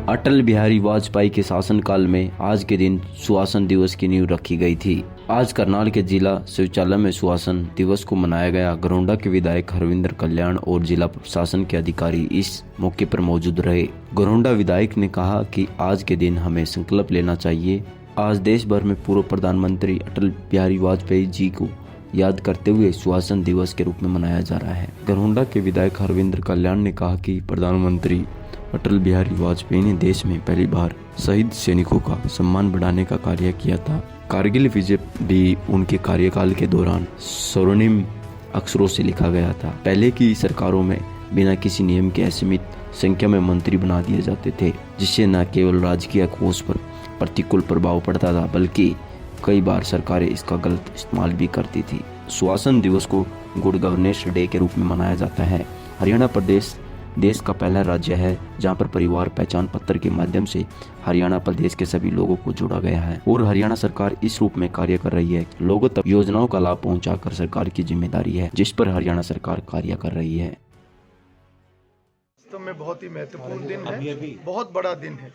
अटल बिहारी वाजपेयी के शासनकाल में आज के दिन सुशासन दिवस की नींव रखी गई थी। आज करनाल के जिला सचिवालय में सुशासन दिवस को मनाया गया। गरोंडा के विधायक हरविंदर कल्याण और जिला प्रशासन के अधिकारी इस मौके पर मौजूद रहे। गरोंडा विधायक ने कहा कि आज के दिन हमें संकल्प लेना चाहिए। आज देश भर में पूर्व प्रधानमंत्री अटल बिहारी वाजपेयी जी को याद करते हुए सुशासन दिवस के रूप में मनाया जा रहा है। गरोंडा के विधायक हरविंदर कल्याण ने कहा कि प्रधानमंत्री अटल बिहारी वाजपेयी ने देश में पहली बार शहीद सैनिकों का सम्मान बढ़ाने का कार्य किया था। कारगिल विजय भी उनके कार्यकाल के दौरान स्वर्णिम अक्षरों से लिखा गया था। पहले की सरकारों में बिना किसी नियम के असीमित संख्या में मंत्री बना दिए जाते थे, जिससे न केवल राजकीय कोष पर प्रतिकूल प्रभाव पड़ता था, बल्कि कई बार सरकारें इसका गलत इस्तेमाल भी करती थी। सुशासन दिवस को गुड गवर्नेंस डे के रूप में मनाया जाता है। हरियाणा प्रदेश देश का पहला राज्य है जहां पर परिवार पहचान पत्र के माध्यम से हरियाणा प्रदेश के सभी लोगों को जोड़ा गया है और हरियाणा सरकार इस रूप में कार्य कर रही है। लोगों तक योजनाओं का लाभ पहुंचाकर सरकार की जिम्मेदारी है, जिस पर हरियाणा सरकार कार्य कर रही है। वास्तव में बहुत ही महत्वपूर्ण दिन है, बहुत बड़ा दिन है,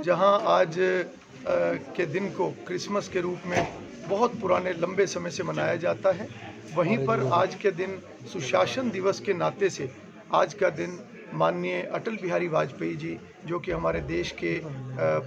जहां आज के दिन को क्रिसमस के रूप में बहुत पुराने लंबे समय से मनाया जाता है। वहीं पर आज के दिन सुशासन दिवस के नाते से आज का दिन माननीय अटल बिहारी वाजपेयी जी, जो कि हमारे देश के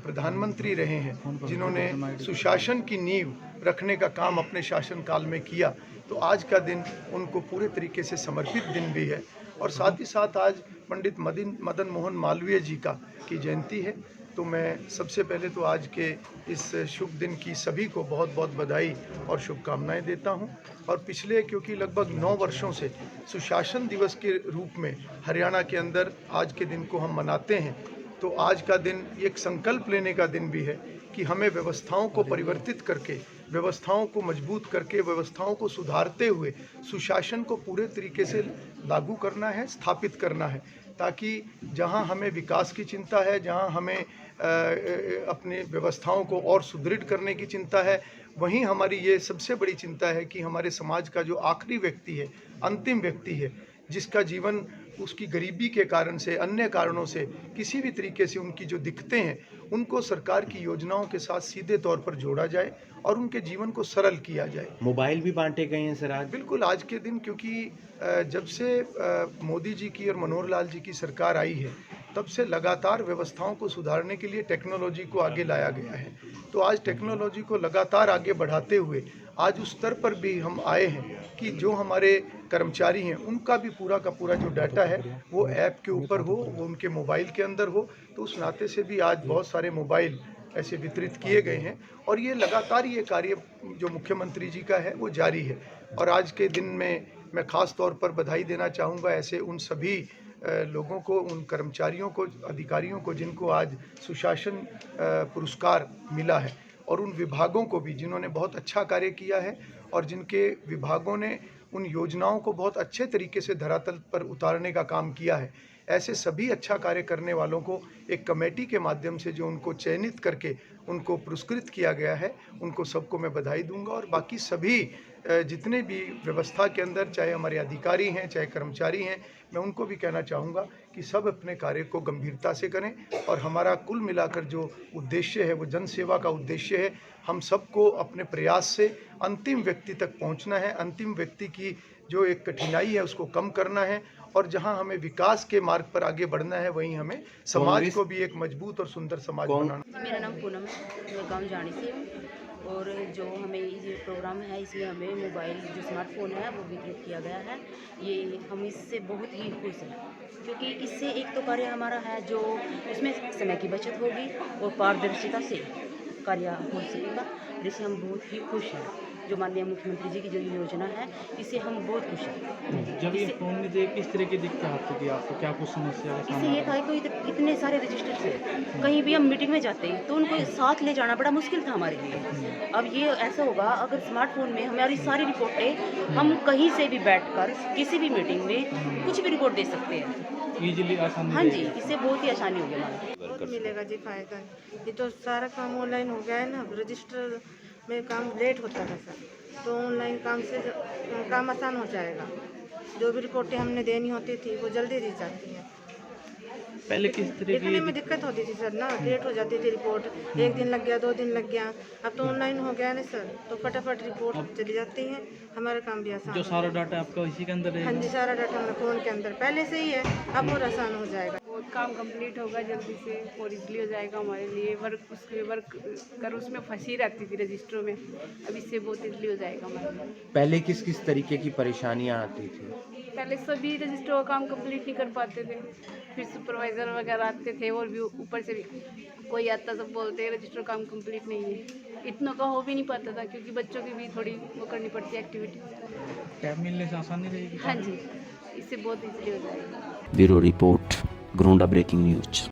प्रधानमंत्री रहे हैं, जिन्होंने सुशासन की नींव रखने का काम अपने शासनकाल में किया, तो आज का दिन उनको पूरे तरीके से समर्पित दिन भी है। और साथ ही साथ आज पंडित मदन मोहन मालवीय जी की जयंती है। तो मैं सबसे पहले तो आज के इस शुभ दिन की सभी को बहुत बहुत बधाई और शुभकामनाएं देता हूं। और पिछले क्योंकि लगभग 9 वर्षों से सुशासन दिवस के रूप में हरियाणा के अंदर आज के दिन को हम मनाते हैं, तो आज का दिन एक संकल्प लेने का दिन भी है कि हमें व्यवस्थाओं को परिवर्तित करके, व्यवस्थाओं को मजबूत करके, व्यवस्थाओं को सुधारते हुए सुशासन को पूरे तरीके से लागू करना है, स्थापित करना है, ताकि जहां हमें विकास की चिंता है, जहां हमें अपनी व्यवस्थाओं को और सुदृढ़ करने की चिंता है, वहीं हमारी ये सबसे बड़ी चिंता है कि हमारे समाज का जो आखिरी व्यक्ति है, अंतिम व्यक्ति है, जिसका जीवन उसकी गरीबी के कारण से, अन्य कारणों से, किसी भी तरीके से उनकी जो दिक्कतें हैं, उनको सरकार की योजनाओं के साथ सीधे तौर पर जोड़ा जाए और उनके जीवन को सरल किया जाए। मोबाइल भी बांटे गए हैं सर आज? बिल्कुल, आज के दिन क्योंकि जब से मोदी जी की और मनोहर लाल जी की सरकार आई है, तब से लगातार व्यवस्थाओं को सुधारने के लिए टेक्नोलॉजी को आगे लाया गया है। तो आज टेक्नोलॉजी को लगातार आगे बढ़ाते हुए आज उस स्तर पर भी हम आए हैं कि जो हमारे कर्मचारी हैं, उनका भी पूरा का पूरा जो डाटा है वो ऐप के ऊपर हो, वो उनके मोबाइल के अंदर हो। तो उस नाते से भी आज बहुत सारे मोबाइल ऐसे वितरित किए गए हैं और ये लगातार ये कार्य जो मुख्यमंत्री जी का है वो जारी है। और आज के दिन में मैं ख़ास तौर पर बधाई देना चाहूँगा ऐसे उन सभी लोगों को, उन कर्मचारियों को, अधिकारियों को जिनको आज सुशासन पुरस्कार मिला है, और उन विभागों को भी जिन्होंने बहुत अच्छा कार्य किया है और जिनके विभागों ने उन योजनाओं को बहुत अच्छे तरीके से धरातल पर उतारने का काम किया है। ऐसे सभी अच्छा कार्य करने वालों को एक कमेटी के माध्यम से जो उनको चयनित करके उनको पुरस्कृत किया गया है, उनको सबको मैं बधाई दूंगा। और बाकी सभी जितने भी व्यवस्था के अंदर, चाहे हमारे अधिकारी हैं, चाहे कर्मचारी हैं, मैं उनको भी कहना चाहूँगा कि सब अपने कार्य को गंभीरता से करें। और हमारा कुल मिलाकर जो उद्देश्य है वो जन सेवा का उद्देश्य है। हम सबको अपने प्रयास से अंतिम व्यक्ति तक पहुँचना है, अंतिम व्यक्ति की जो एक कठिनाई है उसको कम करना है, और जहां हमें विकास के मार्ग पर आगे बढ़ना है, वहीं हमें समाज को भी एक मजबूत और सुंदर समाज बनाना। मेरा नाम पूनम है, मैं गांव जानी से हूँ। और जो हमें ये प्रोग्राम है, इसमें हमें मोबाइल जो स्मार्टफोन है वो वितरित किया गया है। ये हम इससे बहुत ही खुश हैं, क्योंकि इससे एक तो कार्य हमारा है जो उसमें समय की बचत होगी और पारदर्शिता से कार्य हो सकेगा, जिससे हम बहुत ही खुश हैं। जो माननीय मुख्यमंत्री जी की जो योजना है, इससे हम बहुत खुश हैं। जब ये फोन में जो किस तरह की दिक्कत आती थी, आपको क्या कुछ समस्या का इससे ये था कि इतने सारे रजिस्टर से कहीं भी हम मीटिंग में जाते हैं तो उनको साथ ले जाना बड़ा मुश्किल था हमारे लिए। अब ये ऐसा होगा, अगर स्मार्टफोन में हमारी सारी रिपोर्टें हम कहीं से भी बैठकर किसी भी मीटिंग में कुछ भी रिपोर्ट दे सकते हैं इजीली, आसानी। हाँ जी, इससे बहुत ही आसानी हो गई हमारी। बहुत मिलेगा जी फायदा। ये तो सारा काम ऑनलाइन हो गया है ना, रजिस्टर में काम लेट होता था सर, तो ऑनलाइन काम से काम आसान हो जाएगा। जो भी रिपोर्टें हमने देनी होती थी वो जल्दी दी जाती हैं। पहले किस तरह लिखने में की दिक्कत होती थी सर ना, लेट हो जाती थी रिपोर्ट, एक दिन लग गया 2 दिन लग गया। अब तो ऑनलाइन हो गया ना सर, तो फटाफट रिपोर्ट चली जाती है, हमारा काम भी आसान जो हो सारा डाटा आपका इसी के अंदर गया। हाँ रहेगा? जी, सारा डाटा हमारे फ़ोन के अंदर पहले से ही है, अब और आसान हो जाएगा। बहुत काम कंप्लीट होगा जल्दी से और इजली हो जाएगा हमारे लिए। वर्क कर उसमें फंसी रहती थी रजिस्टरों में, अब इससे बहुत इजली हो जाएगा हमारे लिए। पहले किस किस तरीके की परेशानियां आती थी? पहले सभी रजिस्टरों का काम कंप्लीट नहीं कर पाते थे, फिर सुपरवाइज़र वगैरह आते थे और भी ऊपर से भी कोई आता सब बोलते हैं रजिस्टर काम कंप्लीट नहीं है। इतना का हो भी नहीं पाता था क्योंकि बच्चों की भी थोड़ी वो करनी पड़ती है एक्टिविटी। टैब मिलने से आसानी रहेगी? हाँ जी, इससे बहुत इजली हो जाएगा। Bureau report, Gharaunda breaking news.